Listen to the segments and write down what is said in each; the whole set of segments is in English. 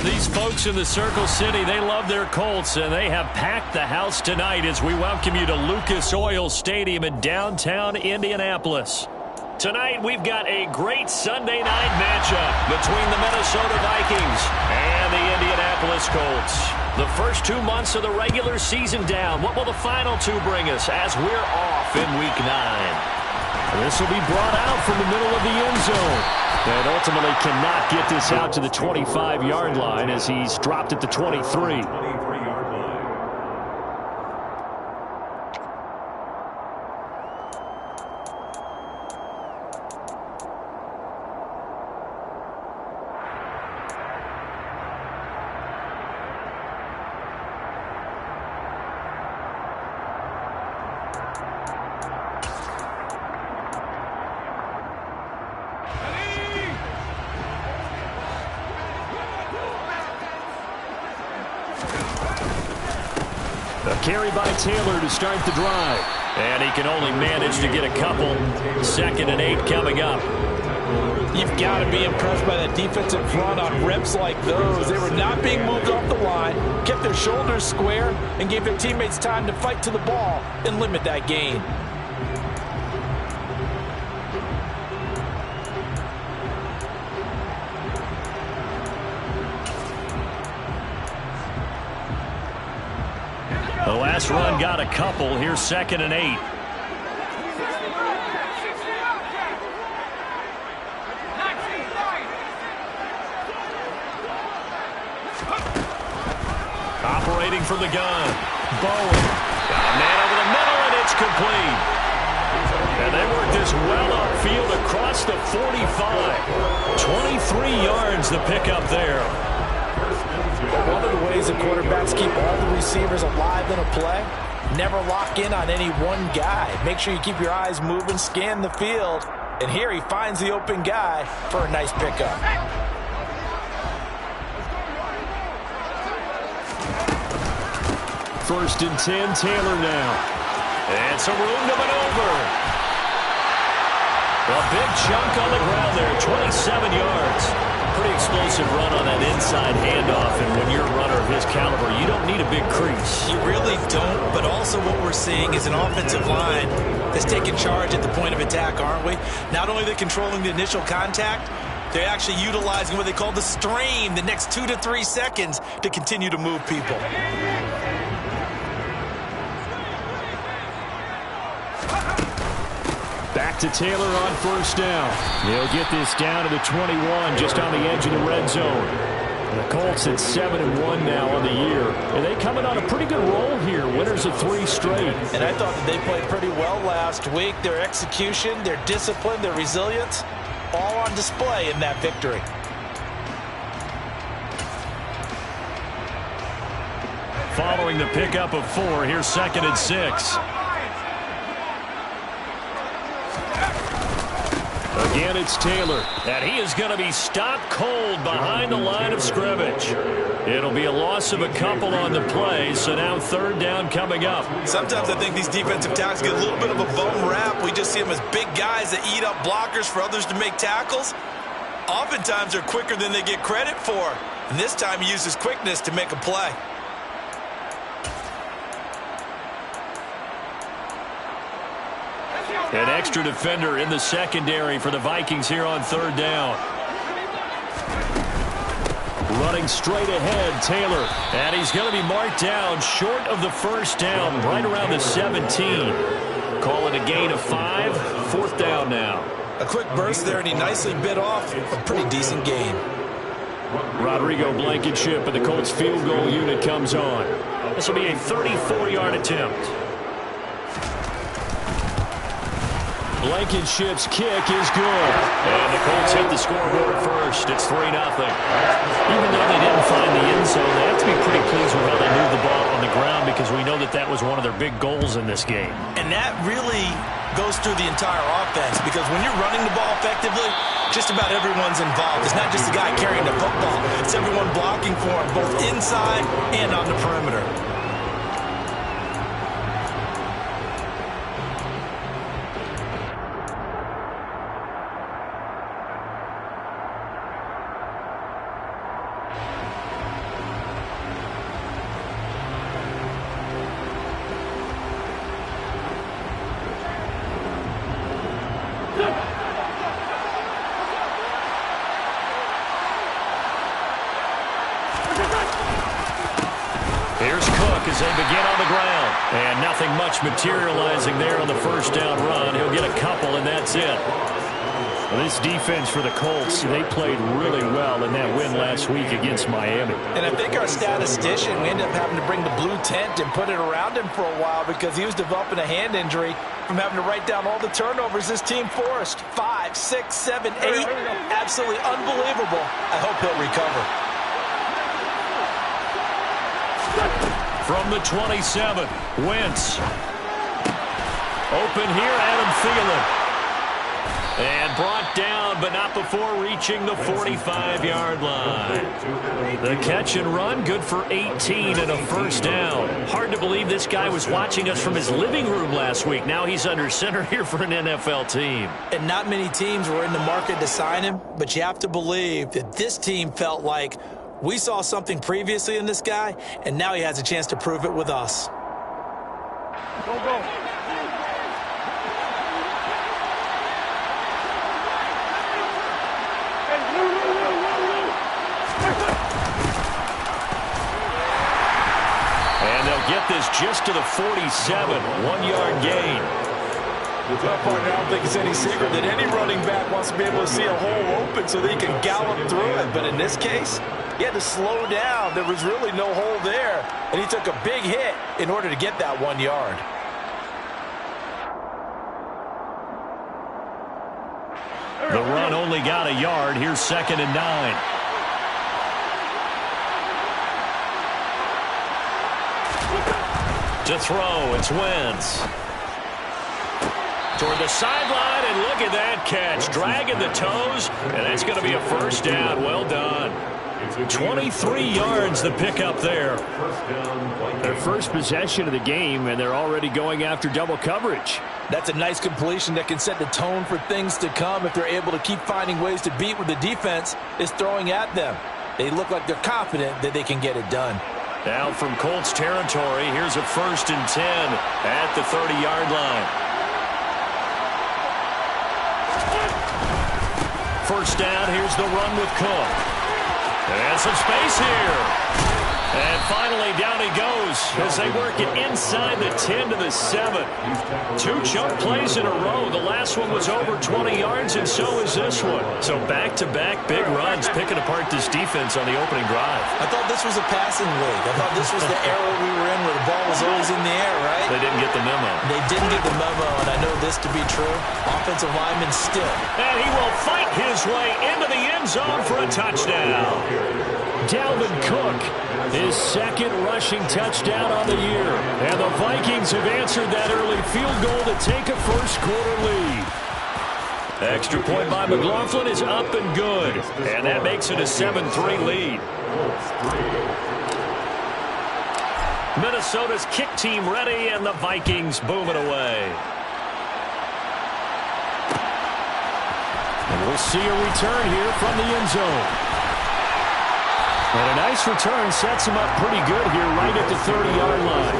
These folks in the Circle City, they love their Colts, and they have packed the house tonight as we welcome you to Lucas Oil Stadium in downtown Indianapolis. Tonight, we've got a great Sunday night matchup between the Minnesota Vikings and the Indianapolis Colts. The first 2 months of the regular season down. What will the final two bring us as we're off in Week 9? This will be brought out from the middle of the end zone. And ultimately cannot get this out to the 25-yard line as he's dropped at the 23. A carry by Taylor to start the drive. And he can only manage to get a couple. 2nd and 8 coming up. You've got to be impressed by that defensive front on reps like those. They were not being moved off the line, kept their shoulders square, and gave their teammates time to fight to the ball and limit that gain. The last run got a couple. Here's 2nd and 8. Operating from the gun. Bowen. Got a man over the middle, and it's complete. And they work this well upfield across the 45. 23 yards the pickup there. One of the ways that quarterbacks keep all the receivers alive in a play, never lock in on any one guy. Make sure you keep your eyes moving, scan the field. And here he finds the open guy for a nice pickup. First and 10, Taylor now. And some room to maneuver. A big chunk on the ground there, 27 yards. Pretty explosive run on that inside handoff, and when you're a runner of his caliber, you don't need a big crease. You really don't, but also what we're seeing is an offensive line that's taking charge at the point of attack, aren't we? Not only are they controlling the initial contact, they're actually utilizing what they call the stream, the next 2 to 3 seconds, to continue to move people. Back to Taylor on first down. He'll get this down to the 21, just on the edge of the red zone. And the Colts at 7-1 now on the year. And they coming on a pretty good roll here. Winners of 3 straight. And I thought that they played pretty well last week. Their execution, their discipline, their resilience, all on display in that victory. Following the pickup of 4, here's 2nd and 6. Again, it's Taylor, and he is going to be stopped cold behind the line of scrimmage. It'll be a loss of a couple on the play, so now 3rd down coming up. Sometimes I think these defensive tackles get a little bit of a bum rap. We just see them as big guys that eat up blockers for others to make tackles. Oftentimes, they're quicker than they get credit for. And this time, he uses quickness to make a play. An extra defender in the secondary for the Vikings here on 3rd down. Running straight ahead, Taylor. And he's going to be marked down short of the 1st down, right around the 17. Call it a gain of 5, 4th down now. A quick burst there, and he nicely bit off a pretty decent gain. Rodrigo Blankenship, and the Colts field goal unit comes on. This will be a 34-yard attempt. Blankenship's kick is good. And the Colts hit the scoreboard first. It's 3-0. Even though they didn't find the end zone, they have to be pretty pleased with how they moved the ball on the ground, because we know that that was one of their big goals in this game. And that really goes through the entire offense, because when you're running the ball effectively, just about everyone's involved. It's not just the guy carrying the football. It's everyone blocking for him, both inside and on the perimeter. Nothing much materializing there on the first down run. He'll get a couple, and that's it. Well, this defense for the Colts, they played really well in that win last week against Miami. And I think our statistician, we ended up having to bring the blue tent and put it around him for a while because he was developing a hand injury from having to write down all the turnovers this team forced. 5, 6, 7, 8. Absolutely unbelievable. I hope he'll recover. From the 27, Wentz. Open here, Adam Thielen. And brought down, but not before reaching the 45-yard line. The catch and run, good for 18 and a first down. Hard to believe this guy was watching us from his living room last week. Now he's under center here for an NFL team. And not many teams were in the market to sign him, but you have to believe that this team felt like we saw something previously in this guy, and now he has a chance to prove it with us. Go. And they'll get this just to the 47, 1-yard gain. Well, partner, I don't think it's any secret that any running back wants to be able to see a hole open so they can gallop through it. But in this case, he had to slow down. There was really no hole there. And he took a big hit in order to get that 1 yard. The run only got a yard. Here's 2nd and 9. To throw, it's Wentz. Toward the sideline, and look at that catch. Dragging the toes, and that's going to be a first down. Well done. 23 yards the pickup there. Their first possession of the game, and they're already going after double coverage. That's a nice completion that can set the tone for things to come if they're able to keep finding ways to beat what the defense is throwing at them. They look like they're confident that they can get it done. Now from Colts territory, here's a 1st and 10 at the 30-yard line. First down, here's the run with Cook. And some space here. And finally, down he goes as they work it inside the 10 to the 7. 2 chunk plays in a row. The last one was over 20 yards, and so is this one. So back-to-back big runs, picking apart this defense on the opening drive. I thought this was a passing league. I thought this was the era we were in where the ball was always in the air, right? They didn't get the memo. They didn't get the memo, and I know this to be true. Offensive lineman still. And he will fight his way into the end zone for a touchdown. Dalvin Cook, his 2nd rushing touchdown on the year. And the Vikings have answered that early field goal to take a first-quarter lead. Extra point by McLaughlin is up and good. And that makes it a 7-3 lead. Minnesota's kick team ready, and the Vikings booming away. And we'll see a return here from the end zone. And a nice return sets him up pretty good here right at the 30-yard line.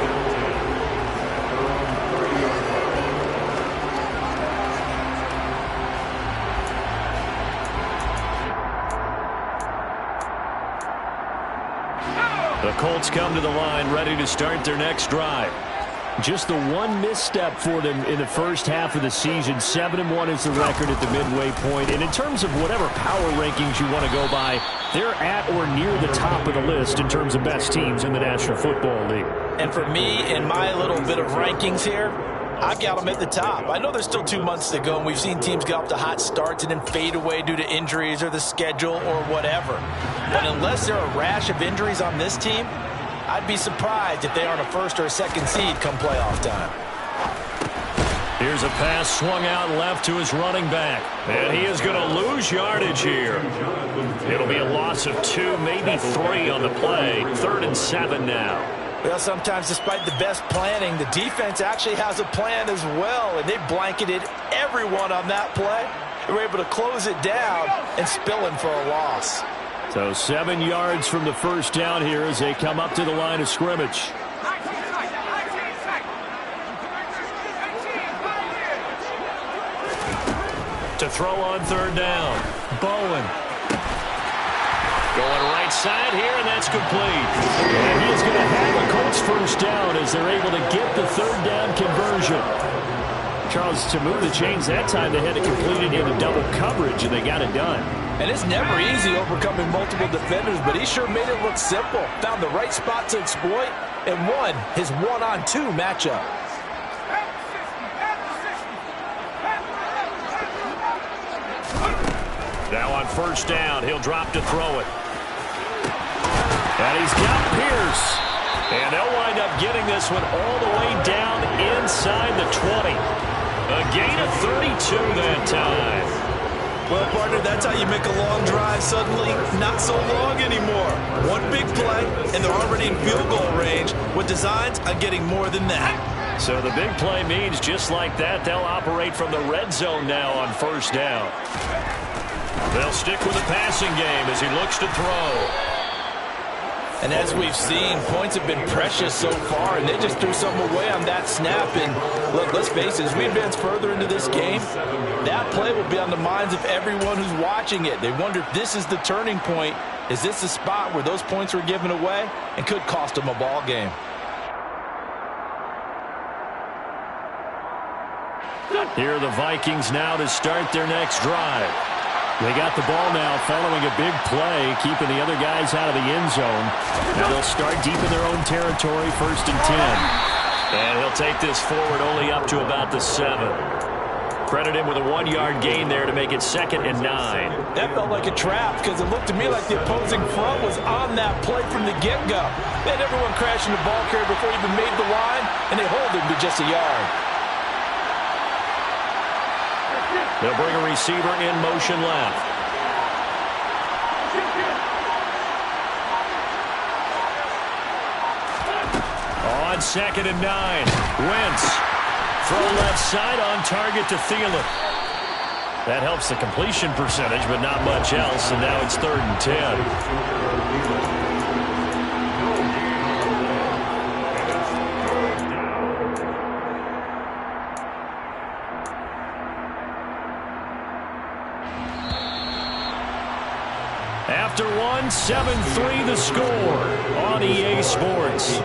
The Colts come to the line ready to start their next drive. Just the one misstep for them in the first half of the season. 7-1 is the record at the midway point. And in terms of whatever power rankings you want to go by, they're at or near the top of the list in terms of best teams in the National Football League. And for me, in my little bit of rankings here, I've got them at the top. I know there's still 2 months to go, and we've seen teams get off to hot starts and then fade away due to injuries or the schedule or whatever. But unless there are a rash of injuries on this team, I'd be surprised if they aren't a 1st or a 2nd seed come playoff time. Here's a pass swung out left to his running back. And he is going to lose yardage here. It'll be a loss of 2, maybe 3 on the play. 3rd and 7 now. Well, sometimes despite the best planning, the defense actually has a plan as well, and they blanketed everyone on that play. They were able to close it down and spill in for a loss. So 7 yards from the first down here as they come up to the line of scrimmage. To throw on 3rd down, Bowen. Going right side here, and that's complete. And he is going to have a Colts first down as they're able to get the third down conversion. Charles, to move the chains that time, they had to complete it into double coverage, and they got it done. And it's never easy overcoming multiple defenders, but he sure made it look simple. Found the right spot to exploit and won his one-on-two matchup. Now on first down, he'll drop to throw it. And he's got Pierce. And they'll wind up getting this one all the way down inside the 20. A gain of 32 that time. Well, partner, that's how you make a long drive suddenly not so long anymore. One big play, and they're already in field goal range with designs on getting more than that. So the big play means just like that, they'll operate from the red zone now on first down. They'll stick with the passing game as he looks to throw. And as we've seen, points have been precious so far, and they just threw something away on that snap. And look, let's face it, as we advance further into this game, that play will be on the minds of everyone who's watching it. They wonder if this is the turning point. Is this the spot where those points were given away and could cost them a ball game? Here are the Vikings now to start their next drive. They got the ball now following a big play, keeping the other guys out of the end zone. Now they'll start deep in their own territory, 1st and 10. And he'll take this forward only up to about the 7. Credit him with a 1-yard gain there to make it 2nd and 9. That felt like a trap because it looked to me like the opposing front was on that play from the get-go. They had everyone crashing the ball carrier before he even made the line, and they hold him to just a yard. They'll bring a receiver in motion left. On 2nd and 9. Wentz. Throw left side on target to Thielen. That helps the completion percentage, but not much else, and now it's 3rd and 10. After 7-3 the score on EA Sports.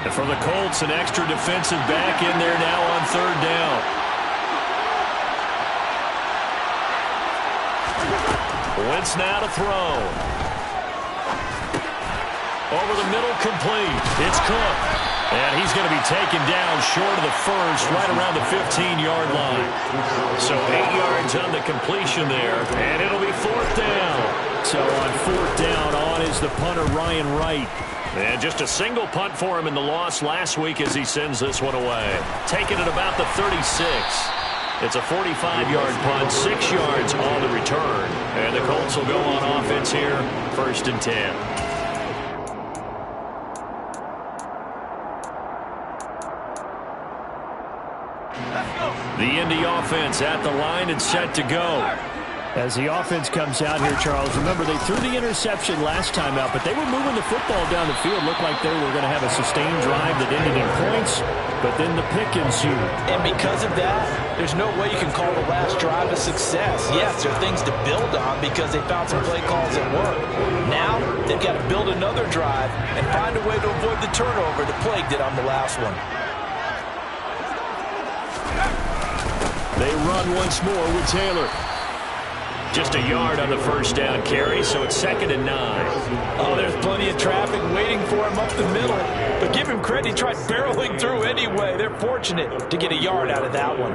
And for the Colts, an extra defensive back in there now on 3rd down. Wentz now to throw. Over the middle, complete. It's Cook. And he's going to be taken down short of the first, right around the 15-yard line. So 8 yards on the completion there, and it'll be 4th down. So on 4th down, on is the punter, Ryan Wright. And just a single punt for him in the loss last week as he sends this one away. Taking it about the 36. It's a 45-yard punt, 6 yards on the return. And the Colts will go on offense here, 1st and 10. The Indy offense at the line and set to go. As the offense comes out here, Charles, remember they threw the interception last time out, but they were moving the football down the field. Looked like they were going to have a sustained drive that ended in points, but then the pick ensued. And because of that, there's no way you can call the last drive a success. Yes, there are things to build on because they found some play calls that work. Now, they've got to build another drive and find a way to avoid the turnover the plague did on the last one. They run once more with Taylor. Just a yard on the first down carry, so it's 2nd and 9. Oh, there's plenty of traffic waiting for him up the middle. But give him credit, he tried barreling through anyway. They're fortunate to get a yard out of that one.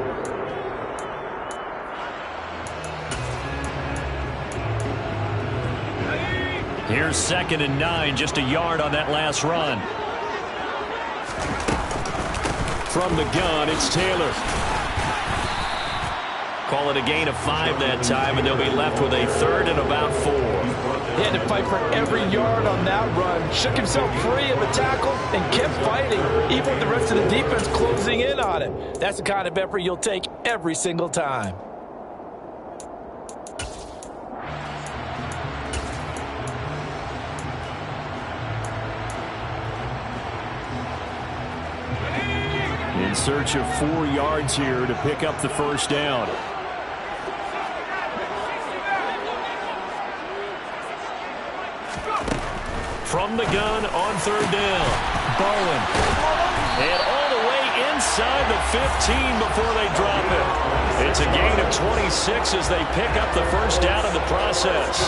Here's 2nd and 9, just a yard on that last run. From the gun, it's Taylor. Call it a gain of 5 that time, and they'll be left with a 3rd and about 4. He had to fight for every yard on that run. Shook himself free of a tackle and kept fighting, even with the rest of the defense closing in on him. That's the kind of effort you'll take every single time. In search of 4 yards here to pick up the first down. From the gun on 3rd down, Bowen. And all the way inside the 15 before they drop it. It's a gain of 26 as they pick up the first down in the process.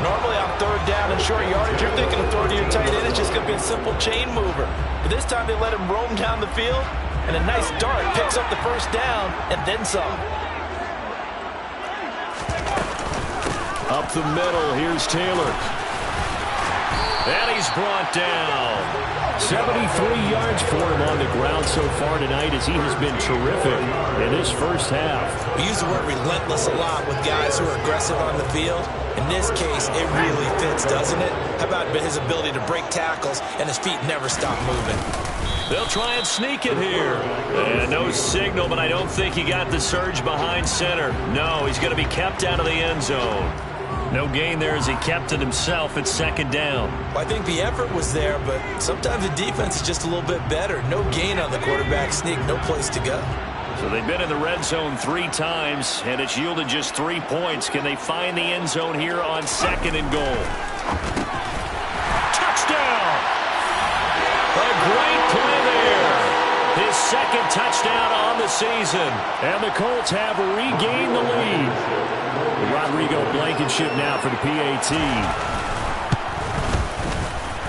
Normally on 3rd down and short yardage, you're thinking of throwing to your tight end. It's just going to be a simple chain mover. But this time they let him roam down the field, and a nice dart picks up the first down and then some. Up the middle, here's Taylor. And he's brought down. 73 yards for him on the ground so far tonight as he has been terrific in his first half. We use the word relentless a lot with guys who are aggressive on the field. In this case, it really fits, doesn't it? How about his ability to break tackles and his feet never stop moving? They'll try and sneak it here. And no signal, but I don't think he got the surge behind center. No, he's going to be kept out of the end zone. No gain there as he kept it himself at 2nd down. Well, I think the effort was there, but sometimes the defense is just a little bit better. No gain on the quarterback sneak, no place to go. So they've been in the red zone 3 times, and it's yielded just 3 points. Can they find the end zone here on 2nd and goal? Touchdown! A great play there. His 2nd touchdown on the season. And the Colts have regained the lead. Rodrigo Blankenship now for the PAT.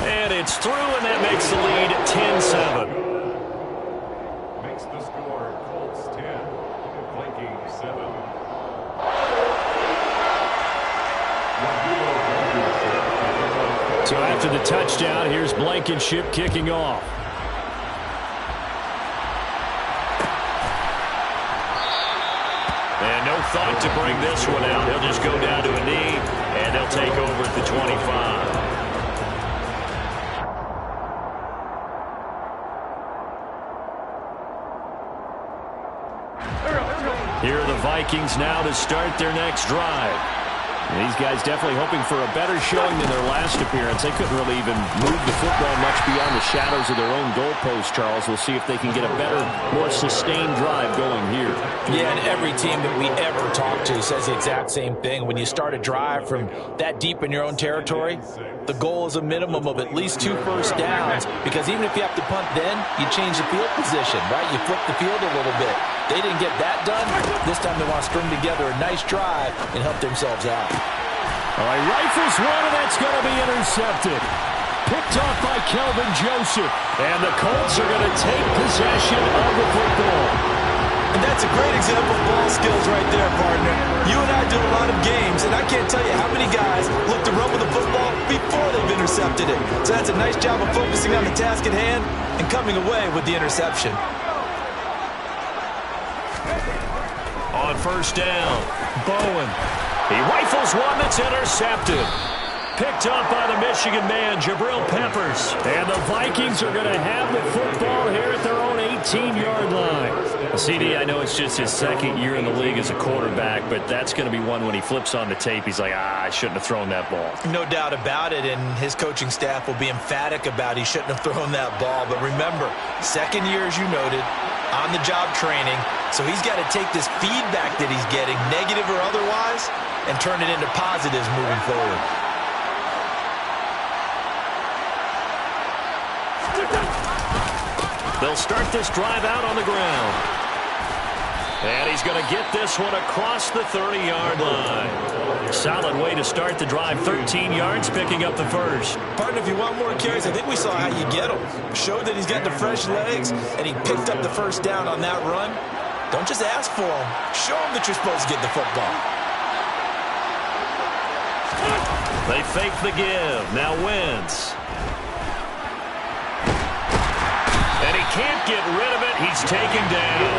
And it's through, and that makes the lead 10-7. Makes the score Colts 10, Vikings 7. So after the touchdown, here's Blankenship kicking off. And no thought to bring this one out. He'll just go down to a knee, and they'll take over at the 25. Here are the Vikings now to start their next drive. And these guys definitely hoping for a better showing than their last appearance. They couldn't really even move the football much beyond the shadows of their own goalpost, Charles. We'll see if they can get a better, more sustained drive going here. Yeah, and every team that we ever talk to says the exact same thing. When you start a drive from that deep in your own territory, the goal is a minimum of at least 2 first downs, because even if you have to punt then, you change the field position, right? You flip the field a little bit. They didn't get that done. This time they want to string together a nice drive and help themselves out. All right, rifles one, and that's going to be intercepted. Picked off by Kelvin Joseph. And the Colts are going to take possession of the football. And that's a great example of ball skills right there, partner. You and I do a lot of games, and I can't tell you how many guys look to run with the football before they've intercepted it. So that's a nice job of focusing on the task at hand and coming away with the interception. On 1st down, Bowen. He rifles one that's intercepted. Picked up by the Michigan man, Jabril Peppers. And the Vikings are going to have the football here at their own 18-yard line. CD, I know it's just his 2nd year in the league as a quarterback, but that's going to be one when he flips on the tape, he's like, I shouldn't have thrown that ball. No doubt about it, and his coaching staff will be emphatic about he shouldn't have thrown that ball. But remember, 2nd year, as you noted, on-the-job training, so he's got to take this feedback that he's getting, negative or otherwise, and turn it into positives moving forward. They'll start this drive out on the ground. And he's going to get this one across the 30-yard line. Solid way to start the drive. 13 yards, picking up the first. Partner, if you want more carries, I think we saw how you get them. Showed that he's got the fresh legs, and he picked up the first down on that run. Don't just ask for them. Show them that you're supposed to get the football. They fake the give. Now Wentz. And he can't get rid of it. He's taken down.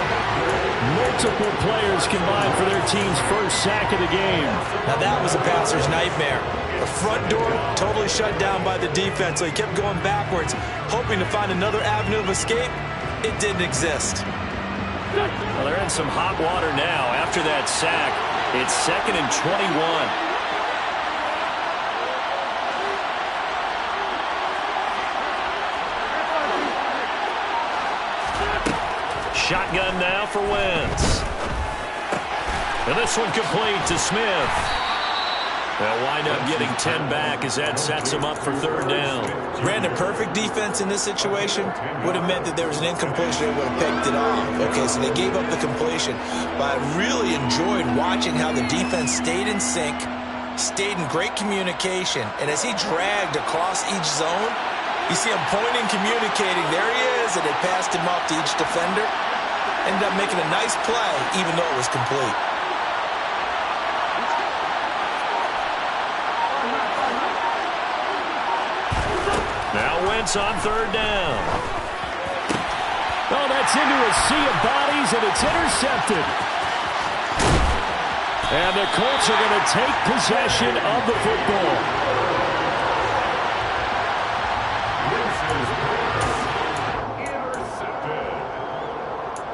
Multiple players combined for their team's first sack of the game. Now that was a passer's nightmare. The front door totally shut down by the defense, so he kept going backwards, hoping to find another avenue of escape. It didn't exist. Well, they're in some hot water now after that sack. It's 2nd and 21. Shotgun now for Wentz. And this one complete to Smith. They'll wind up getting 10 back as that sets them up for 3rd down. Ran a perfect defense in this situation. Would have meant that there was an incompletion. They would have picked it off. Okay, so they gave up the completion. But I really enjoyed watching how the defense stayed in sync, stayed in great communication. And as he dragged across each zone, you see him pointing, communicating. There he is, and they passed him off to each defender. Ended up making a nice play, even though it was complete. Now Wentz on 3rd down. Oh, that's into a sea of bodies, and it's intercepted. And the Colts are going to take possession of the football.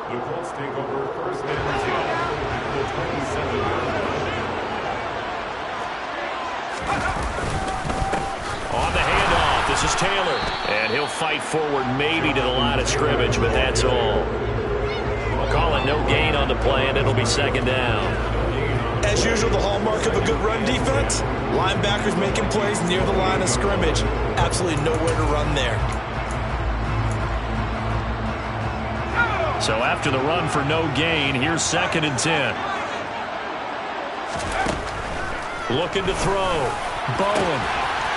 The Colts take over 1st and 10 at the 27-yard line. On the handoff, this is Taylor. And he'll fight forward maybe to the line of scrimmage, but that's all. We'll call it no gain on the play, and it'll be 2nd down. As usual, the hallmark of a good run defense, linebackers making plays near the line of scrimmage. Absolutely nowhere to run there. So after the run for no gain, here's 2nd and 10. Looking to throw. Bowen.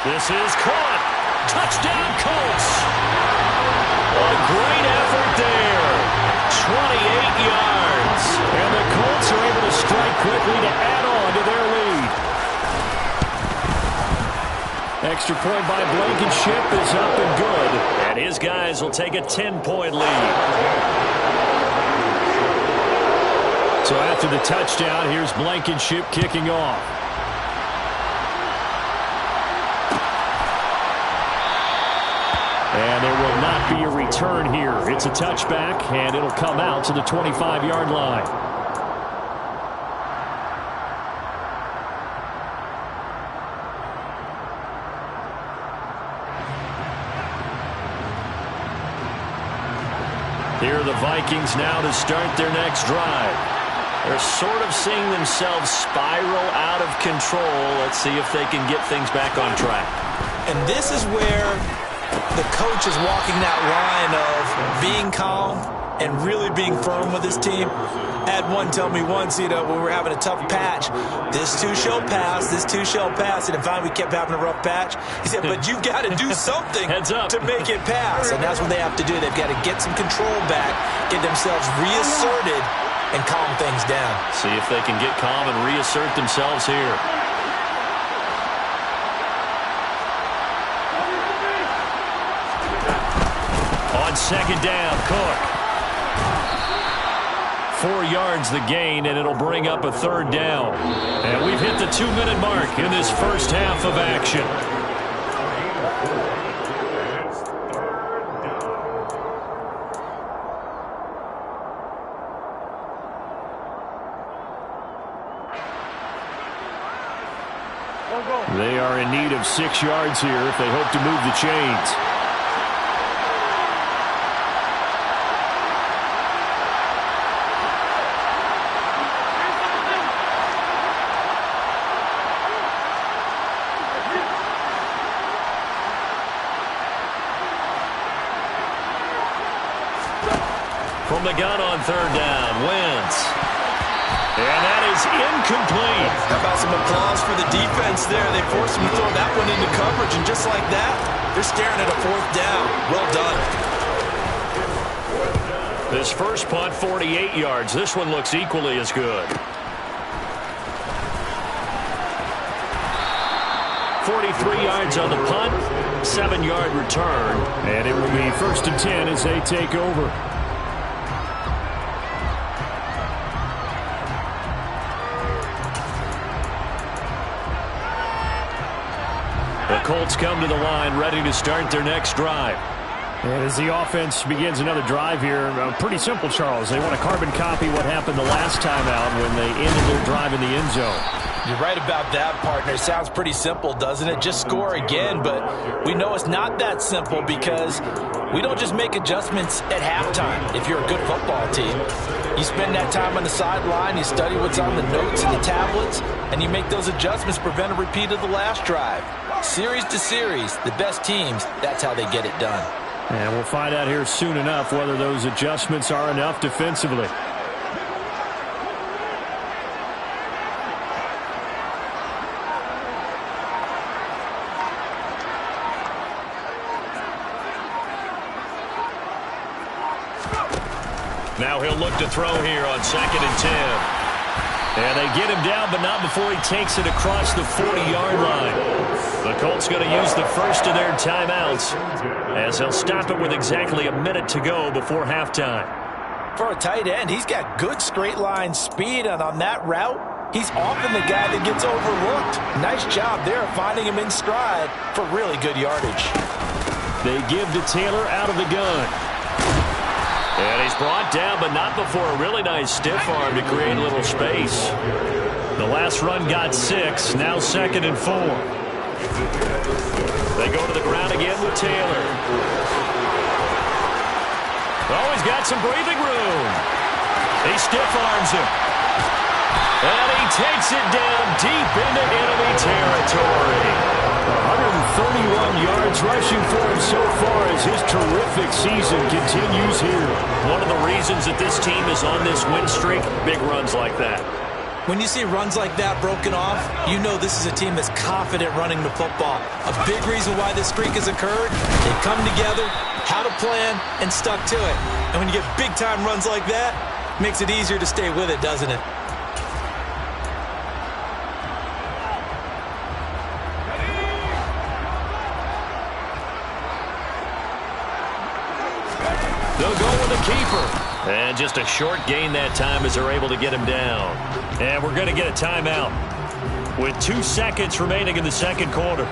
This is caught. Touchdown, Colts. A great effort there. 28 yards. And the Colts are able to strike quickly to add on to their lead. Extra point by Blankenship is up and good. And his guys will take a 10-point lead. So after the touchdown, here's Blankenship kicking off. And there will not be a return here. It's a touchback, and it'll come out to the 25-yard line. Here are the Vikings now to start their next drive. They're sort of seeing themselves spiral out of control. Let's see if they can get things back on track. And this is where the coach is walking that line of being calm and really being firm with his team. I had one tell me once, when we were having a tough patch, this too shall pass, this too shall pass. And finally we kept having a rough patch. He said, but you've got to do something to make it pass. And that's what they have to do. They've got to get some control back, get themselves reasserted, and calm things down. See if they can get calm and reassert themselves here. On 2nd down, Cook. 4 yards the gain, and it'll bring up a 3rd down. And we've hit the 2-minute mark in this first half of action. They are in need of 6 yards here if they hope to move the chains. From the gun on 3rd down, Wentz. And that is incomplete. How about some applause for the defense there? They forced him to throw that one into coverage, and just like that, they're staring at a 4th down. Well done. This first punt, 48 yards. This one looks equally as good. 43 yards on the punt, 7-yard return. And it will be 1st and 10 as they take over. The Colts come to the line, ready to start their next drive. And as the offense begins another drive here, pretty simple, Charles. They want to carbon copy what happened the last time out when they ended their drive in the end zone. You're right about that, partner. It sounds pretty simple, doesn't it? Just score again, but we know it's not that simple because we don't just make adjustments at halftime if you're a good football team. You spend that time on the sideline, you study what's on the notes and the tablets, and you make those adjustments to prevent a repeat of the last drive. Series to series, the best teams, that's how they get it done. And we'll find out here soon enough whether those adjustments are enough defensively. Now he'll look to throw here on 2nd and 10. And they get him down, but not before he takes it across the 40-yard line. The Colts going to use the first of their timeouts as they'll stop it with exactly a minute to go before halftime. For a tight end, he's got good straight line speed, and on that route, he's often the guy that gets overlooked. Nice job there finding him in stride for really good yardage. They give to Taylor out of the gun. And he's brought down, but not before a really nice stiff arm to create a little space. The last run got 6, now 2nd and 4. They go to the ground again with Taylor. Oh, he's got some breathing room. He stiff arms him. And he takes it down deep into enemy territory. 131 yards rushing for him so far as his terrific season continues here. One of the reasons that this team is on this win streak, big runs like that. When you see runs like that broken off, you know this is a team that's confident running the football. A big reason why this streak has occurred, they've come together, had a plan, and stuck to it. And when you get big-time runs like that, it makes it easier to stay with it, doesn't it? They'll go with the keeper. And just a short gain that time as they're able to get him down. And we're going to get a timeout with 2 seconds remaining in the second quarter.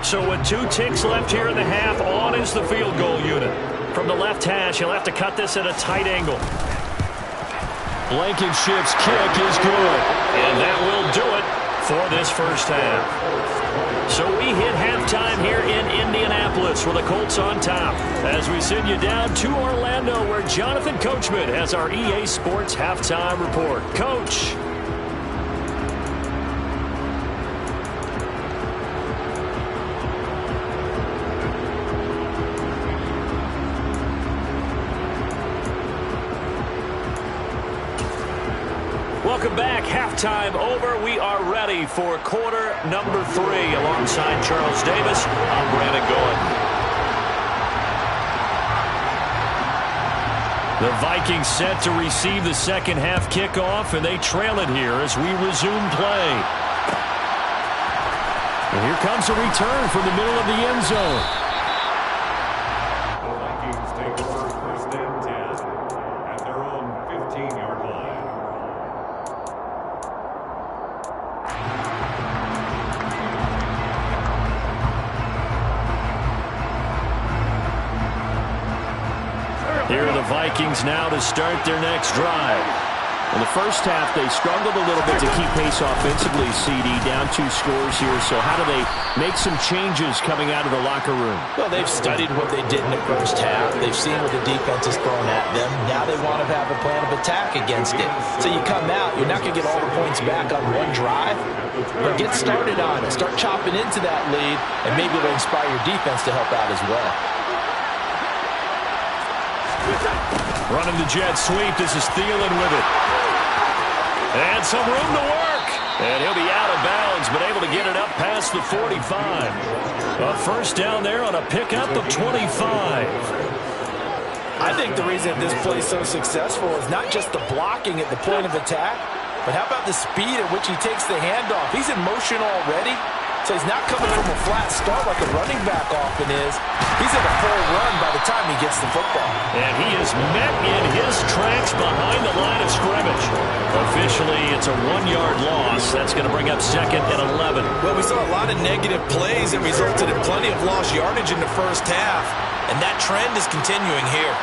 So with 2 ticks left here in the half, on is the field goal unit. From the left hash, he'll have to cut this at a tight angle. Blankenship's kick is good. And that will do it for this first half. So we hit halftime here in Indianapolis with the Colts on top as we send you down to Orlando where Jonathan Coachman has our EA Sports halftime report. Coach. Welcome back. Halftime over. We are ready for quarter number 3. Alongside Charles Davis, I'm Brandon Gordon. The Vikings set to receive the second half kickoff, and they trail it here as we resume play. And here comes a return from the middle of the end zone. The Vikings take over 1st and 10 at their own 15-yard line. Here are the Vikings now to start their next drive. In the first half, they struggled a little bit to keep pace offensively, CD, down 2 scores here. So how do they make some changes coming out of the locker room? Well, they've studied what they did in the first half. They've seen what the defense has thrown at them. Now they want to have a plan of attack against it. So you come out, you're not going to get all the points back on one drive, but get started on it. Start chopping into that lead, and maybe it'll inspire your defense to help out as well. Running the jet sweep. This is Thielen with it. And some room to work. And he'll be out of bounds, but able to get it up past the 45. A first down there on a pickup of 25. I think the reason this play is so successful is not just the blocking at the point of attack, but how about the speed at which he takes the handoff? He's in motion already, so he's not coming from a flat start like a running back often is. He's at a full run by the time he gets the football. And he is met in his tracks behind the line of scrimmage. Officially, it's a 1-yard loss. That's going to bring up 2nd and 11. Well, we saw a lot of negative plays that resulted in plenty of lost yardage in the first half, and that trend is continuing here.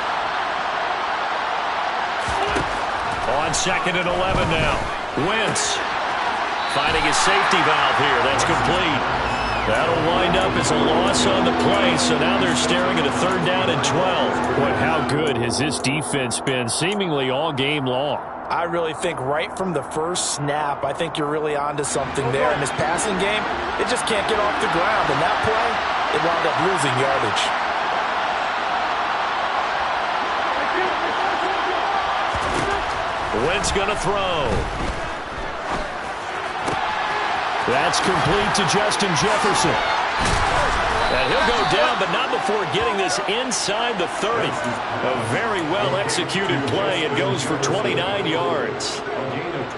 On 2nd and 11 now. Wentz finding his safety valve here. That's complete. That'll wind up as a loss on the play, so now they're staring at a 3rd down and 12. Boy, how good has this defense been seemingly all game long? I really think right from the first snap, I think you're really onto something there. In this passing game, it just can't get off the ground. And that play, it wound up losing yardage. Wentz going to throw. That's complete to Justin Jefferson. And he'll go down, but not before getting this inside the 30. A very well-executed play. It goes for 29 yards.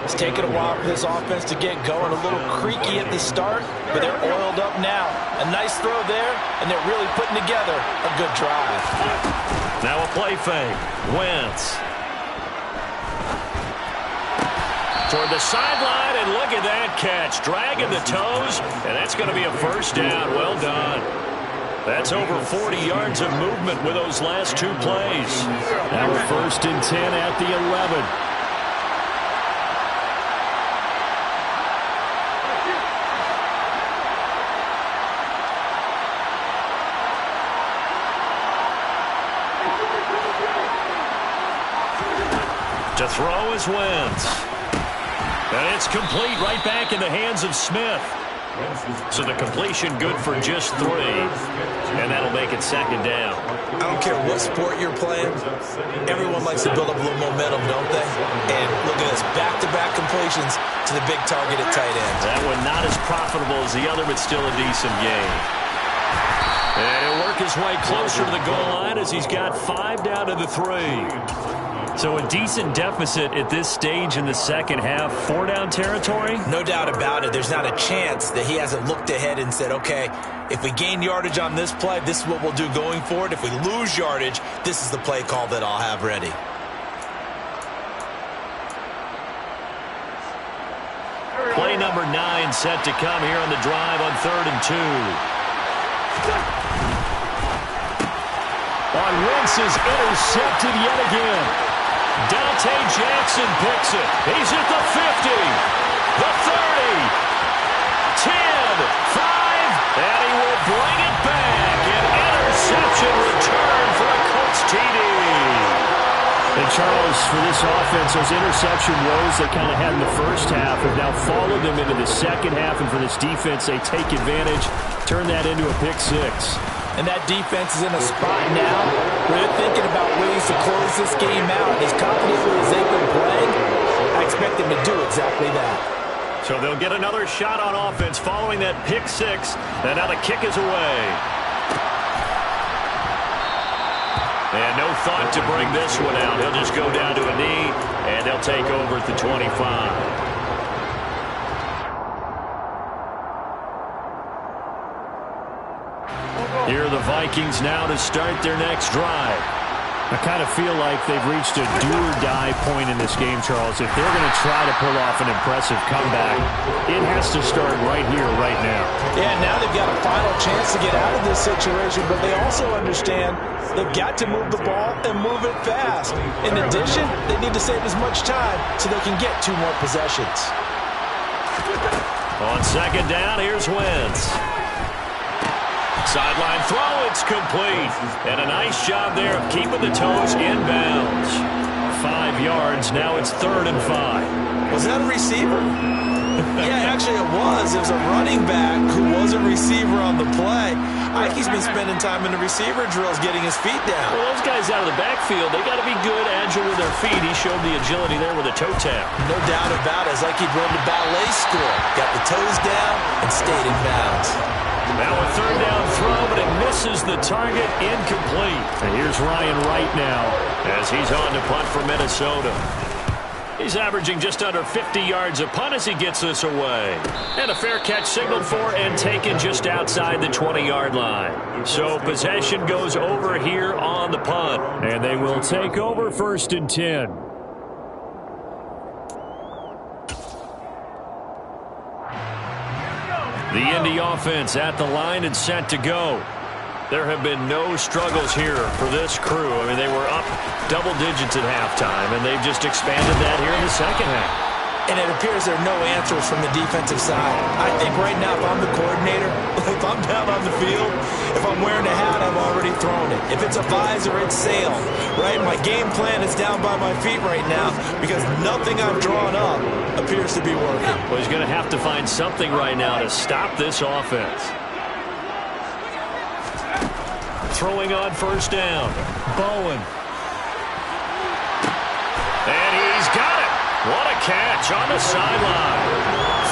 It's taken a while for this offense to get going. A little creaky at the start, but they're oiled up now. A nice throw there, and they're really putting together a good drive. Now a play fake. Wentz. Toward the sideline, and look at that catch. Dragging the toes, and that's going to be a first down. Well done. That's over 40 yards of movement with those last 2 plays. Now a 1st and 10 at the 11. To throw is Wentz. And it's complete right back in the hands of Smith. So the completion good for just 3. And that'll make it 2nd down. I don't care what sport you're playing. Everyone likes to build up a little momentum, don't they? And look at this, back-to-back completions to the big target at tight end. That one not as profitable as the other, but still a decent game. And he'll work his way closer to the goal line as he's got 5 down to the 3. So a decent deficit at this stage in the second half. 4-down territory? No doubt about it. There's not a chance that he hasn't looked ahead and said, okay, if we gain yardage on this play, this is what we'll do going forward. If we lose yardage, this is the play call that I'll have ready. Play number 9 set to come here on the drive on 3rd and 2. On Wentz is intercepted yet again. Dante Jackson picks it. He's at the 50, the 30, 10, 5, and he will bring it back. An interception return for a Colts TD. And Charles, for this offense, those interception woes they kind of had in the first half have now followed them into the second half. And for this defense, they take advantage, turn that into a pick 6. And that defense is in a spot now where they're thinking about ways to close this game out. As confidently as they've been playing, I expect them to do exactly that. So they'll get another shot on offense following that pick 6. And now the kick is away. And no thought to bring this one out. He'll just go down to a knee, and they'll take over at the 25. Here are the Vikings now to start their next drive. I kind of feel like they've reached a do-or-die point in this game, Charles. If they're going to try to pull off an impressive comeback, it has to start right here, right now. Yeah, now they've got a final chance to get out of this situation, but they also understand they've got to move the ball and move it fast. In addition, they need to save as much time so they can get 2 more possessions. On 2nd down, here's Wentz. Sideline throw, it's complete. And a nice job there of keeping the toes in bounds. 5 yards. Now it's 3rd and 5. Was that a receiver? Yeah, actually it was. It was a running back who was a receiver on the play. Ike's been spending time in the receiver drills getting his feet down. Well, those guys out of the backfield, they got to be good, agile with their feet. He showed the agility there with a toe tap. No doubt about it. It's like he run the ballet school. Got the toes down and stayed in bounds. Now a 3rd down throw, but it misses the target, incomplete. And here's Ryan Wright now as he's on to punt for Minnesota. He's averaging just under 50 yards a punt as he gets this away. And a fair catch signaled for and taken just outside the 20-yard line. So possession goes over here on the punt. And they will take over 1st and 10. The Indy offense at the line and set to go. There have been no struggles here for this crew. I mean, they were up double digits at halftime, and they've just expanded that here in the second half. And it appears there are no answers from the defensive side. I think right now, if I'm the coordinator, if I'm down on the field, if I'm wearing a hat, I've already thrown it. If it's a visor, it's sailed. Right? My game plan is down by my feet right now because nothing I've drawn up appears to be working. Well, he's going to have to find something right now to stop this offense. Throwing on 1st down. Bowen. And he's got it. What a catch on the sideline.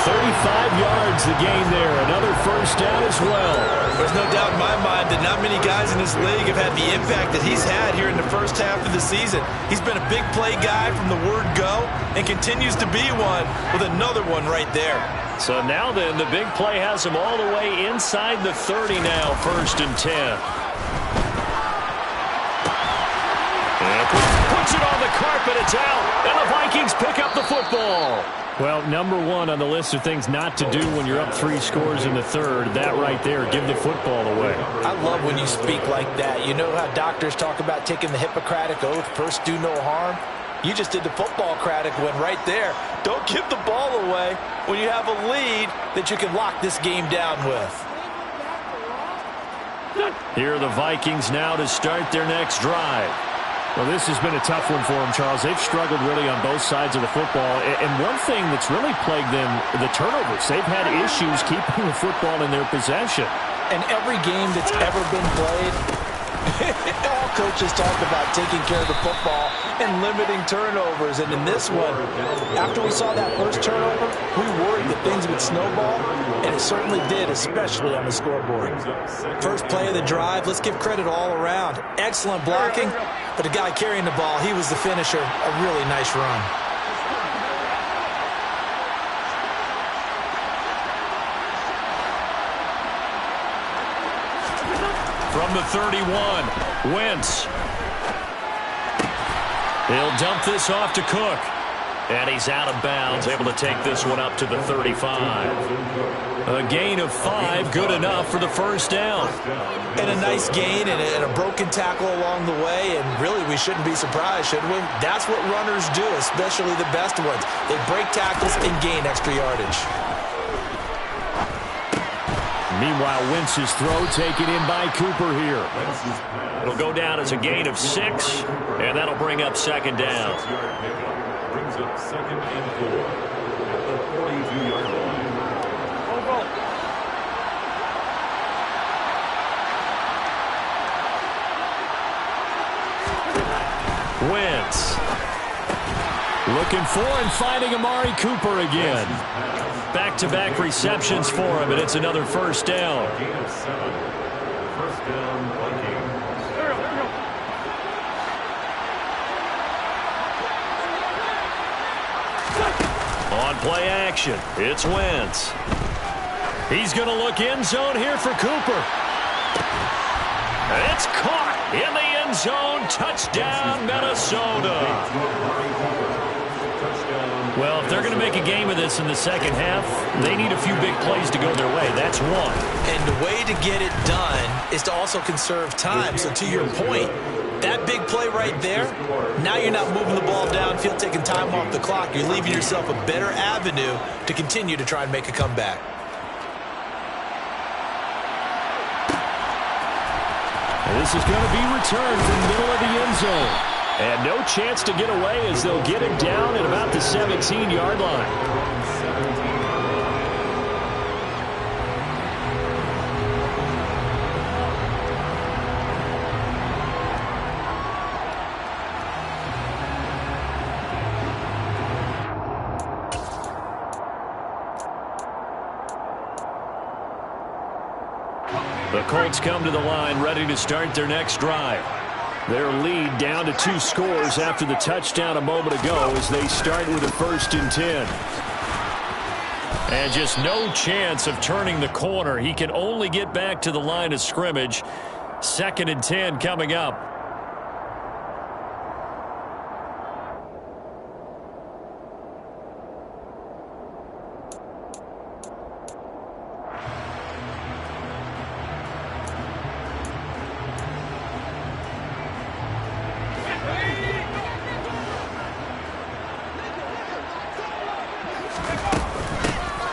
35 yards the gain there. Another 1st down as well. There's no doubt in my mind that not many guys in this league have had the impact that he's had here in the first half of the season. He's been a big play guy from the word go and continues to be one with another one right there. So now then, the big play has him all the way inside the 30 now, 1st and 10. Puts it on the carpet, it's out, and the Vikings pick up the football. Well, number 1 on the list of things not to do when you're up 3 scores in the 3rd, that right there, give the football away. I love when you speak like that. You know how doctors talk about taking the Hippocratic Oath, first do no harm? You just did the football-cratic one right there. Don't give the ball away when you have a lead that you can lock this game down with. Here are the Vikings now to start their next drive. Well, this has been a tough one for them, Charles. They've struggled really on both sides of the football. And one thing that's really plagued them, the turnovers. They've had issues keeping the football in their possession. And every game that's ever been played, all coaches talk about taking care of the football and limiting turnovers. And in this one, after we saw that first turnover, we worried that things would snowball, and it certainly did, especially on the scoreboard. First play of the drive, let's give credit all around. Excellent blocking, but the guy carrying the ball, he was the finisher. A really nice run. From the 31, Wentz. He'll dump this off to Cook. And he's out of bounds, able to take this one up to the 35. A gain of 5, good enough for the 1st down. And a nice gain and a broken tackle along the way, and really we shouldn't be surprised, should we? That's what runners do, especially the best ones. They break tackles and gain extra yardage. Meanwhile, Wentz's throw taken in by Cooper here. It'll go down as a gain of 6, and that'll bring up 2nd down. Brings up 2nd and 4 at the 42-yard line. Wentz. Looking for and finding Amari Cooper again. Back-to-back receptions for him, and it's another 1st down. Gain of 7. 1st down, Vikings. On play action, it's Wentz. He's going to look end zone here for Cooper. It's caught in the end zone. Touchdown, Minnesota. Well, if they're going to make a game of this in the second half, they need a few big plays to go their way. That's one. And the way to get it done is to also conserve time. So to your point, that big play right there, now you're not moving the ball downfield, taking time off the clock. You're leaving yourself a better avenue to continue to try and make a comeback. And this is going to be returned from the middle of the end zone. And no chance to get away as they'll get him down at about the 17-yard line. The Colts come to the line ready to start their next drive. Their lead down to 2 scores after the touchdown a moment ago as they start with a 1st and 10. And just no chance of turning the corner. He can only get back to the line of scrimmage. 2nd and 10 coming up.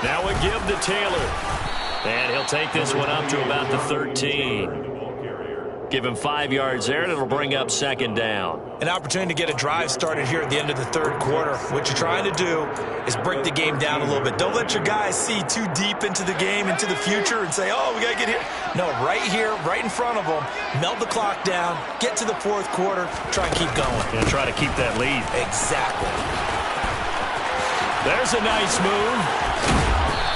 Now we give to Taylor. And he'll take this one up to about the 13. Give him 5 yards there, and it'll bring up 2nd down. An opportunity to get a drive started here at the end of the 3rd quarter. What you're trying to do is break the game down a little bit. Don't let your guys see too deep into the game, into the future, and say, oh, we got to get here. No, right here, right in front of them, melt the clock down, get to the 4th quarter, try and keep going. And try to keep that lead. Exactly. There's a nice move.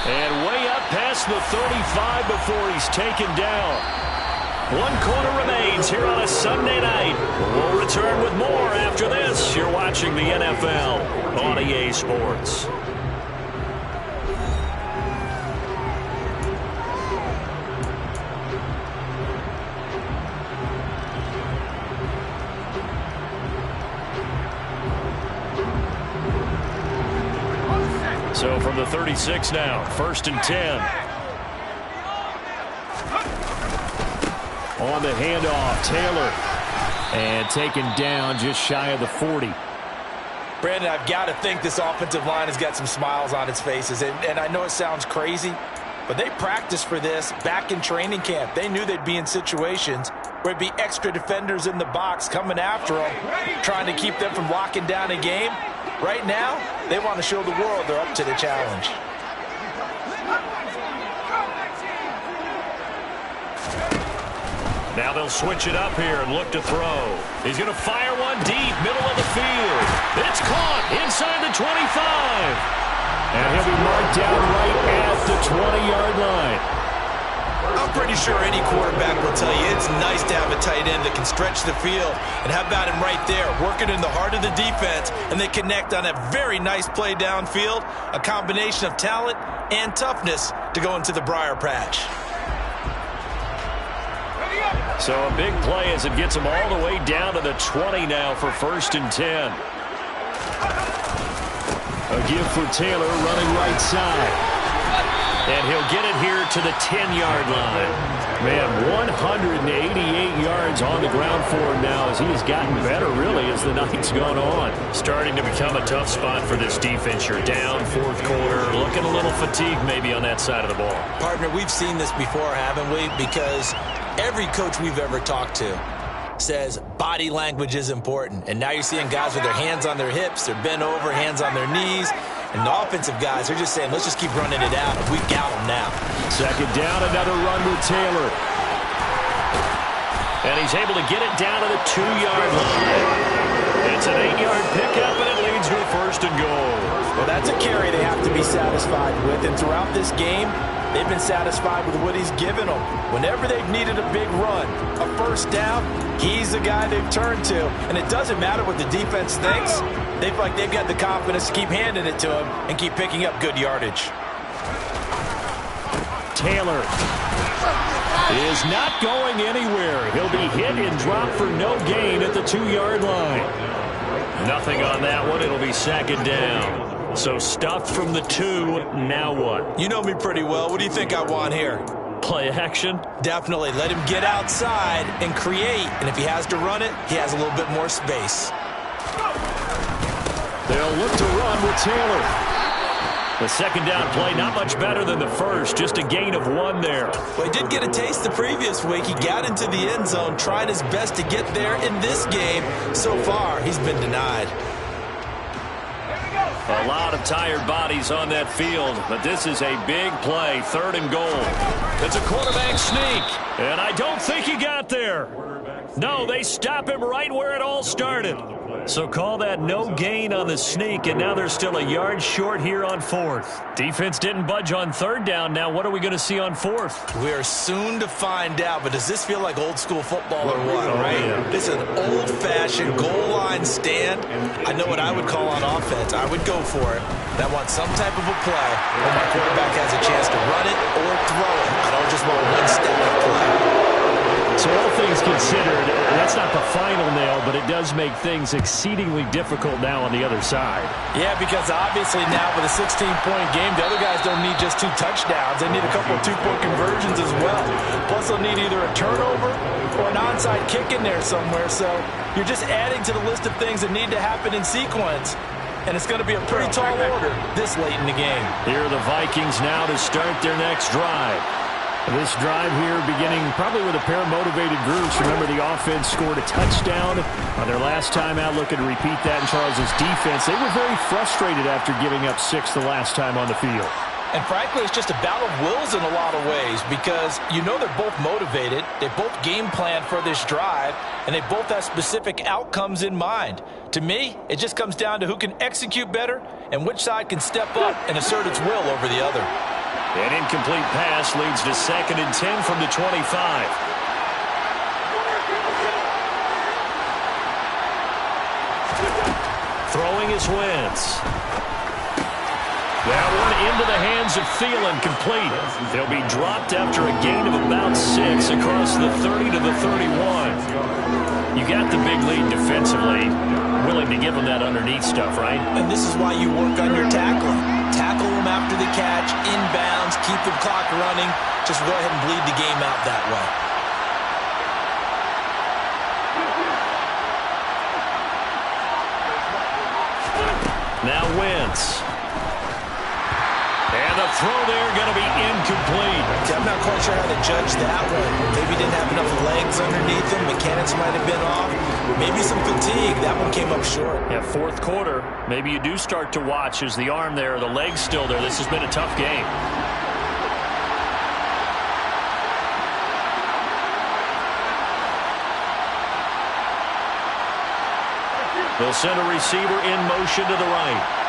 And way up past the 35 before he's taken down. 1 quarter remains here on a Sunday night. We'll return with more after this. You're watching the NFL on EA Sports. So from the 36 now, 1st and 10. On the handoff, Taylor. And taken down just shy of the 40. Brandon, I've got to think this offensive line has got some smiles on its faces. And I know it sounds crazy, but they practiced for this back in training camp. They knew they'd be in situations where there'd be extra defenders in the box coming after them, trying to keep them from locking down a game. Right now, they want to show the world they're up to the challenge. Now they'll switch it up here and look to throw. He's going to fire one deep, middle of the field. It's caught inside the 25. And he'll be marked down right at the 20-yard line. I'm pretty sure any quarterback will tell you it's nice to have a tight end that can stretch the field. And how about him right there, working in the heart of the defense, and they connect on a very nice play downfield, a combination of talent and toughness to go into the briar patch. So a big play as it gets him all the way down to the 20 now for 1st and 10. A give for Taylor running right side. And he'll get it here to the 10-yard line. Man, 188 yards on the ground for him now as he has gotten better, really, as the night's gone on. Starting to become a tough spot for this defense. You're down 4th quarter, looking a little fatigued maybe on that side of the ball. Partner, we've seen this before, haven't we? Because every coach we've ever talked to says body language is important. And now you're seeing guys with their hands on their hips, they're bent over, hands on their knees. And the offensive guys are just saying, let's just keep running it out. We've got them now. 2nd down, another run with Taylor. And he's able to get it down to the 2-yard line. It's an 8-yard pickup, and it leads to a 1st and goal. Well, that's a carry they have to be satisfied with. And throughout this game, they've been satisfied with what he's given them. Whenever they've needed a big run, a 1st down, he's the guy they've turned to. And it doesn't matter what the defense thinks. They feel like they've got the confidence to keep handing it to him and keep picking up good yardage. Taylor is not going anywhere. He'll be hit and dropped for no gain at the 2-yard line. Nothing on that one. It'll be 2nd down. So stuffed from the 2. Now what? You know me pretty well. What do you think I want here? Play action? Definitely. Let him get outside and create. And if he has to run it, he has a little bit more space. They'll look to run with Taylor. The second down play, not much better than the first, just a gain of 1 there. Well, he did get a taste the previous week. He got into the end zone, trying his best to get there in this game. So far, he's been denied. A lot of tired bodies on that field, but this is a big play, 3rd and goal. It's a quarterback sneak, and I don't think he got there. No, they stop him right where it all started. So call that no gain on the sneak, and now they're still a yard short here on 4th. Defense didn't budge on 3rd down. Now what are we going to see on 4th? We are soon to find out, but does this feel like old school football or what, right? Yeah. This is an old-fashioned goal line stand. I know what I would call on offense. I would go for it. I want some type of a play where my quarterback has a chance to run it or throw it. I don't just want one static play. So all things considered, that's not the final nail, but it does make things exceedingly difficult now on the other side. Yeah, because obviously now with a 16-point game, the other guys don't need just 2 touchdowns. They need a couple of 2-point conversions as well. Plus, they'll need either a turnover or an onside kick in there somewhere. So you're just adding to the list of things that need to happen in sequence. And it's going to be a pretty tall order this late in the game. Here are the Vikings now to start their next drive. This drive here beginning probably with a pair of motivated groups. Remember, the offense scored a touchdown on their last time out. Looking to repeat that in Charles's defense. They were very frustrated after giving up 6 the last time on the field. And frankly, it's just a battle of wills in a lot of ways because you know they're both motivated. They both game plan for this drive, and they both have specific outcomes in mind. To me, it just comes down to who can execute better and which side can step up and assert its will over the other. An incomplete pass leads to 2nd and 10 from the 25. Throwing is Wentz. That one into the hands of Thielen, complete. They'll be dropped after a gain of about 6 across the 30 to the 31. You got the big lead defensively. Willing to give them that underneath stuff, right? And this is why you work on your tackling. Tackle them after the catch, inbounds, keep the clock running. Just go ahead and bleed the game out that way. Now Wentz. And the throw there going to be incomplete. I'm not quite sure how to judge that one. Maybe didn't have enough legs underneath him. Mechanics might have been off. Maybe some fatigue. That one came up short. Yeah, 4th quarter. Maybe you do start to watch as the arm there, the leg's still there. This has been a tough game. They'll send a receiver in motion to the right.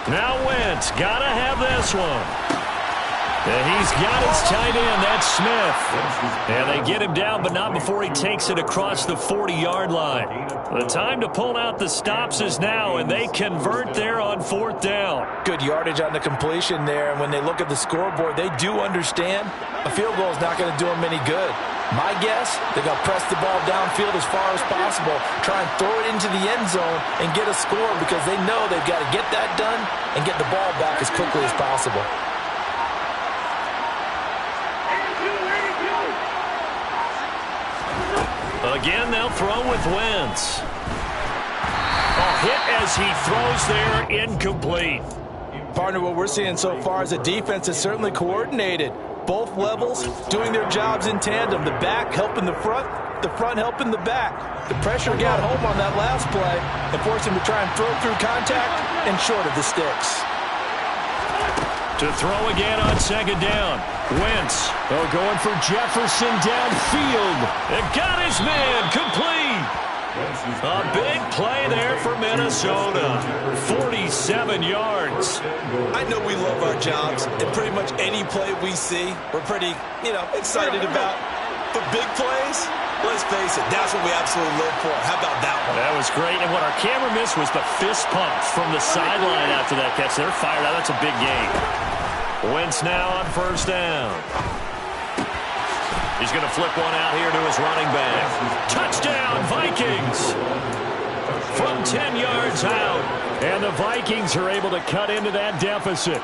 Now Wentz, gotta have this one. And he's got his tight end, that's Smith. And they get him down, but not before he takes it across the 40-yard line. The time to pull out the stops is now, and they convert there on 4th down. Good yardage on the completion there, and when they look at the scoreboard, they do understand a field goal is not going to do them any good. My guess, they're going to press the ball downfield as far as possible, try and throw it into the end zone and get a score because they know they've got to get that done and get the ball back as quickly as possible. Again, they'll throw with Wentz. A hit as he throws there, incomplete. Partner, what we're seeing so far is a defense that's certainly coordinated. Both levels doing their jobs in tandem. The back helping the front helping the back. The pressure got home on that last play and forced him to try and throw through contact and short of the sticks. To throw again on 2nd down. Wentz. Oh, going for Jefferson downfield. It got his man, complete. A big play there for Minnesota. 47 yards. I know we love our jobs, and pretty much any play we see, we're pretty, excited about. But big plays, let's face it, that's what we absolutely live for. How about that one? That was great, and what our camera missed was the fist pump from the sideline after that catch. They're fired out. That's a big game. Wentz now on 1st down. He's going to flip one out here to his running back. Touchdown, Vikings! From 10 yards out. And the Vikings are able to cut into that deficit.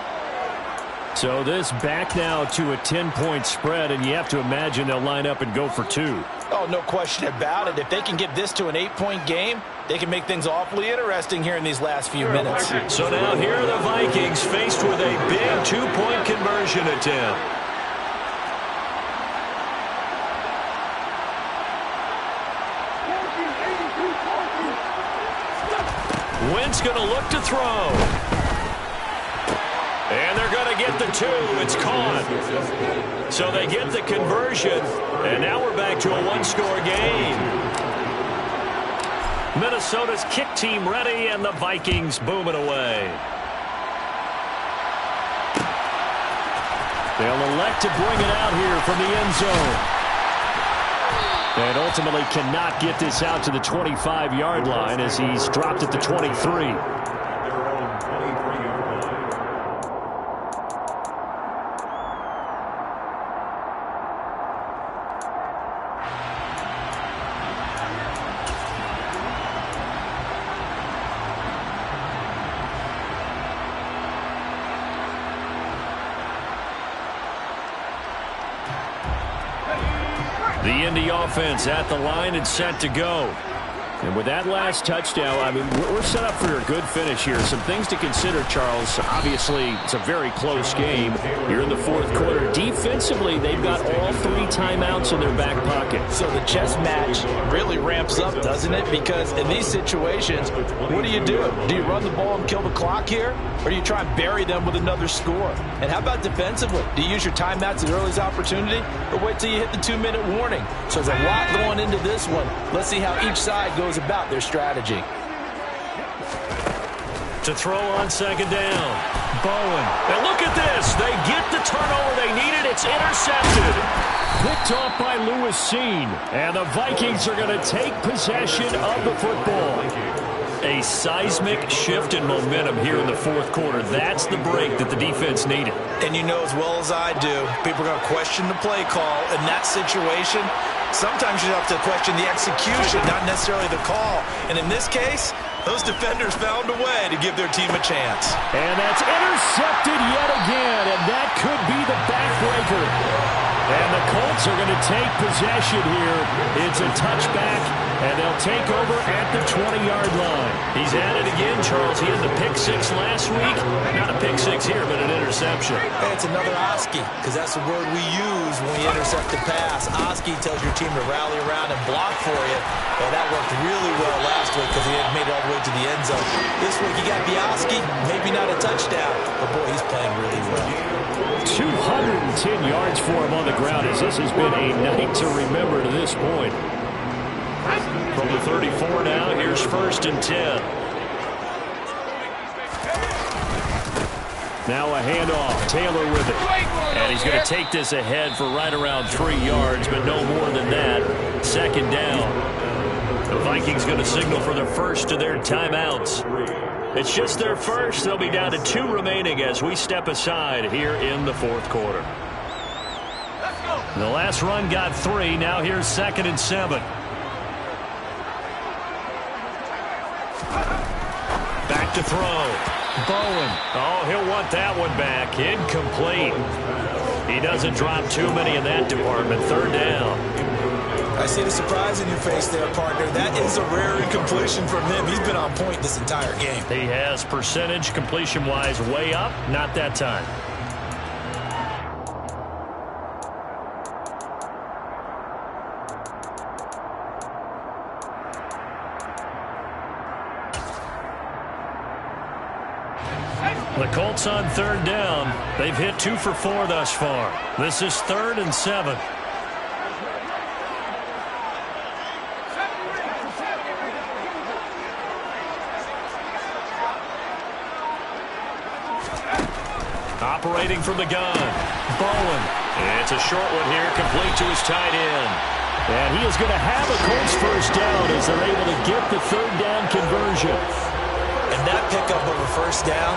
So this back now to a 10-point spread, and you have to imagine they'll line up and go for 2. Oh, no question about it. If they can get this to an 8-point game, they can make things awfully interesting here in these last few minutes. So now here are the Vikings faced with a big 2-point conversion attempt. Wentz going to look to throw. And they're going to get the 2. It's caught. So they get the conversion, and now we're back to a 1-score game. Minnesota's kick team ready, and the Vikings booming away. They'll elect to bring it out here from the end zone. And ultimately cannot get this out to the 25-yard line as he's dropped at the 23. The Indy offense at the line and set to go. And with that last touchdown, I mean, we're set up for a good finish here. Some things to consider, Charles. Obviously, it's a very close game. You're in the fourth quarter. Defensively, they've got all 3 timeouts in their back pocket. So the chess match really ramps up, doesn't it? Because in these situations, what do? Do you run the ball and kill the clock here? Or do you try and bury them with another score? And how about defensively? Do you use your timeouts at earliest opportunity? Or wait till you hit the 2-minute warning? So there's a lot going into this one. Let's see how each side goes about their strategy. To throw on second down. Bowen. And look at this. They get the turnover they needed. It's intercepted. Picked off by Lewis Seen. And the Vikings are going to take possession of the football. A seismic shift in momentum here in the fourth quarter. That's the break that the defense needed. And you know as well as I do, people are going to question the play call. In that situation, sometimes you have to question the execution, not necessarily the call. And in this case, those defenders found a way to give their team a chance. And that's intercepted yet again, and that could be the backbreaker. And the Colts are going to take possession here. It's a touchback, and they'll take over at the 20-yard line. He's at it again, Charles. He had the pick 6 last week. Not a pick 6 here, but an interception. Hey, it's another Oski, because that's the word we use when we intercept the pass. Oski tells your team to rally around and block for you. Well, that worked really well last week because he had made it all the way to the end zone. This week, you got Oski, maybe not a touchdown, but boy, he's playing really well. 210 yards for him on the ground as this has been a night to remember to this point. From the 34 now, here's 1st and 10. Now a handoff. Taylor with it. And he's going to take this ahead for right around 3 yards, but no more than that. 2nd down. The Vikings going to signal for the first of their timeouts. It's just their first. They'll be down to 2 remaining as we step aside here in the fourth quarter. The last run got 3. Now here's 2nd and 7. Back to throw. Bowen. Oh, he'll want that one back. Incomplete. He doesn't drop too many in that department. 3rd down. I see the surprise in your face there, partner. That is a rare incompletion from him. He's been on point this entire game. He has percentage completion-wise way up. Not that time. The Colts on 3rd down. They've hit 2 for 4 thus far. This is 3rd and 7. Operating from the gun. Bowen. It's a short one here, complete to his tight end. And he is going to have a Colts first down as they're able to get the 3rd down conversion. And that pickup of a first down,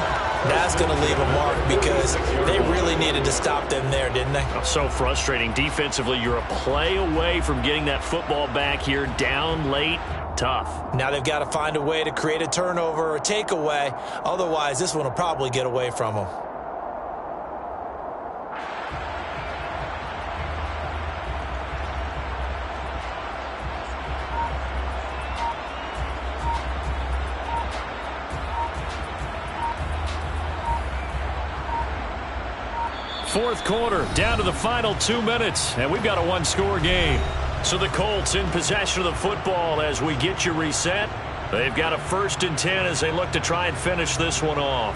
that's going to leave a mark because they really needed to stop them there, didn't they? So frustrating. Defensively, you're a play away from getting that football back here down late. Tough. Now they've got to find a way to create a turnover or a takeaway. Otherwise, this one will probably get away from them. Fourth quarter, down to the final 2 minutes, and we've got a one-score game. So the Colts in possession of the football as we get you reset. They've got a 1st and 10 as they look to try and finish this one off.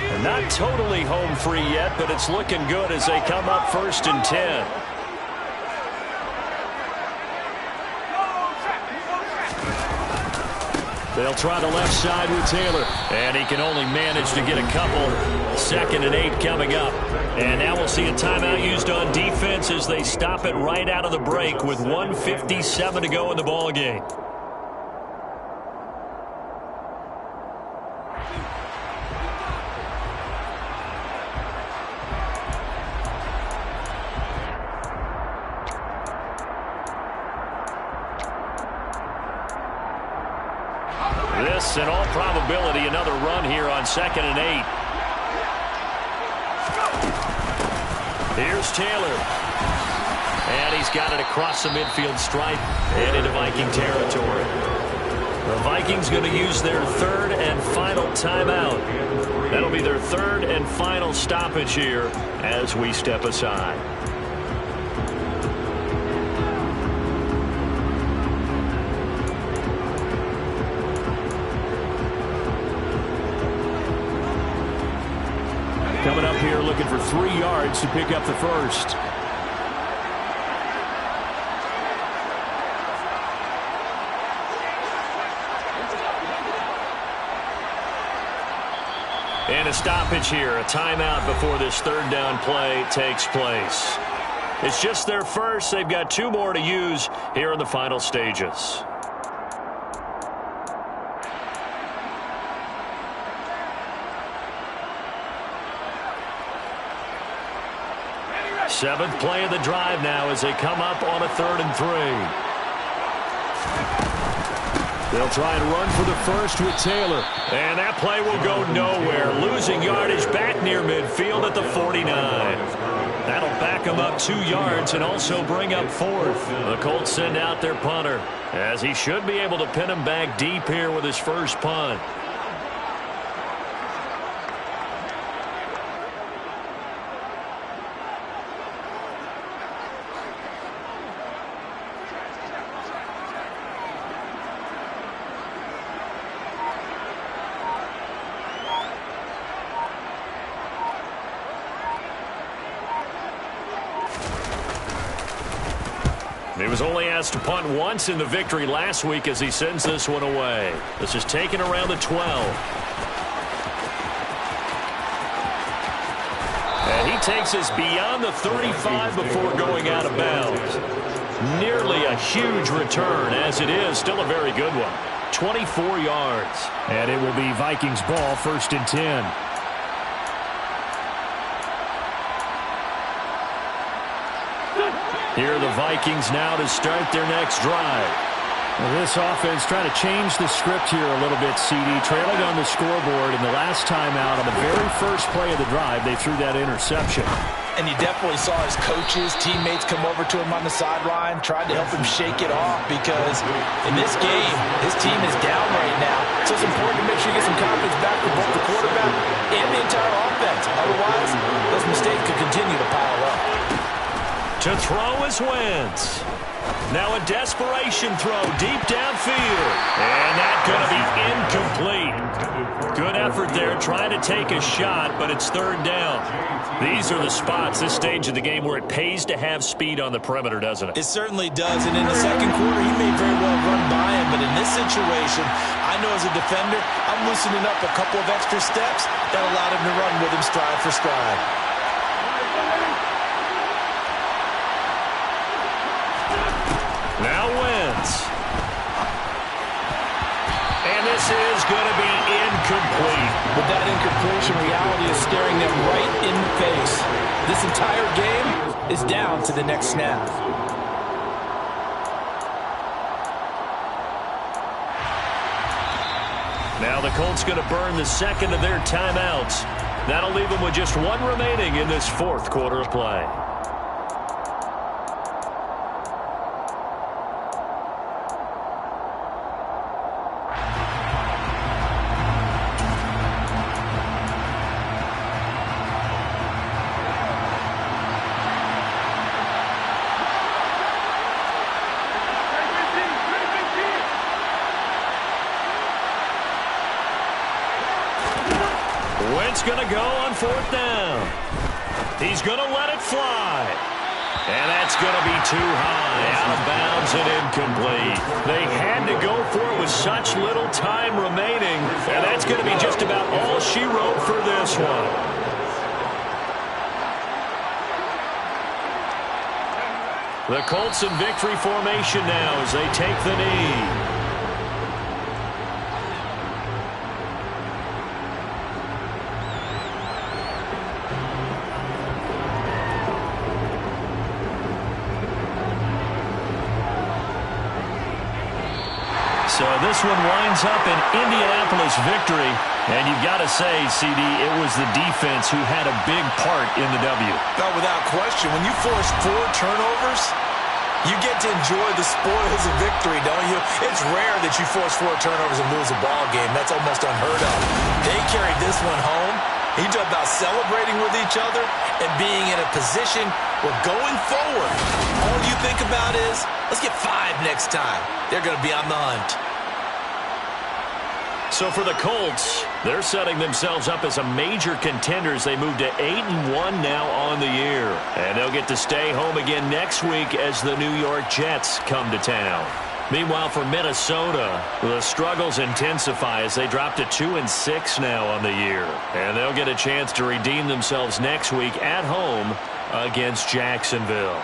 They're not totally home free yet, but it's looking good as they come up 1st and 10. They'll try the left side with Taylor. And he can only manage to get a couple. 2nd and 8 coming up. And now we'll see a timeout used on defense as they stop it right out of the break with 1:57 to go in the ballgame. This, in all probability, another run here on 2nd and 8. Here's Taylor. And he's got it across the midfield stripe and into Viking territory. The Vikings going to use their 3rd and final timeout. That'll be their 3rd and final stoppage here as we step aside. Coming up here looking for 3 yards to pick up the 1st. And a stoppage here, a timeout before this 3rd down play takes place. It's just their first. They've got 2 more to use here in the final stages. 7th play of the drive now as they come up on a 3rd and 3. They'll try and run for the 1st with Taylor. And that play will go nowhere. Losing yardage back near midfield at the 49. That'll back them up 2 yards and also bring up 4th. The Colts send out their punter as he should be able to pin him back deep here with his first punt. He was only asked to punt once in the victory last week as he sends this one away. This is taken around the 12. And he takes us beyond the 35 before going out of bounds. Nearly a huge return as it is. Still a very good one. 24 yards. And it will be Vikings ball, 1st and 10. Here are the Vikings now to start their next drive. Well, this offense trying to change the script here a little bit, CD. Trailing on the scoreboard in the last time out on the very first play of the drive, they threw that interception. And you definitely saw his coaches, teammates come over to him on the sideline, tried to help him shake it off because in this game, his team is down right now. So it's important to make sure you get some confidence back for both the quarterback and the entire offense. Otherwise, those mistakes could continue to pile up. To throw is Wentz. Now a desperation throw deep downfield. And that's going to be incomplete. Good effort there trying to take a shot, but it's 3rd down. These are the spots, this stage of the game, where it pays to have speed on the perimeter, doesn't it? It certainly does. And in the 2nd quarter, he may very well run by him. But in this situation, I know as a defender, I'm loosening up a couple of extra steps that allowed him to run with him stride for stride. Now Wentz. And this is going to be incomplete. But that incompletion reality is staring them right in the face. This entire game is down to the next snap. Now the Colts going to burn the 2nd of their timeouts. That'll leave them with just 1 remaining in this 4th quarter of play. Wentz going to go on 4th down. He's going to let it fly. And that's going to be too high, out of bounds and incomplete. They had to go for it with such little time remaining, and that's going to be just about all she wrote for this one. The Colts in victory formation now as they take the knee. So this one winds up an Indianapolis victory. And you've got to say, CD, it was the defense who had a big part in the W. No, without question. When you force 4 turnovers, you get to enjoy the spoils of victory, don't you? It's rare that you force 4 turnovers and lose a ball game. That's almost unheard of. They carried this one home. You talk about celebrating with each other and being in a position where going forward, all you think about is, let's get 5 next time. They're going to be on the hunt. So for the Colts, they're setting themselves up as a major contender as they move to 8-1 now on the year. And they'll get to stay home again next week as the New York Jets come to town. Meanwhile, for Minnesota, the struggles intensify as they drop to 2-6 now on the year. And they'll get a chance to redeem themselves next week at home against Jacksonville.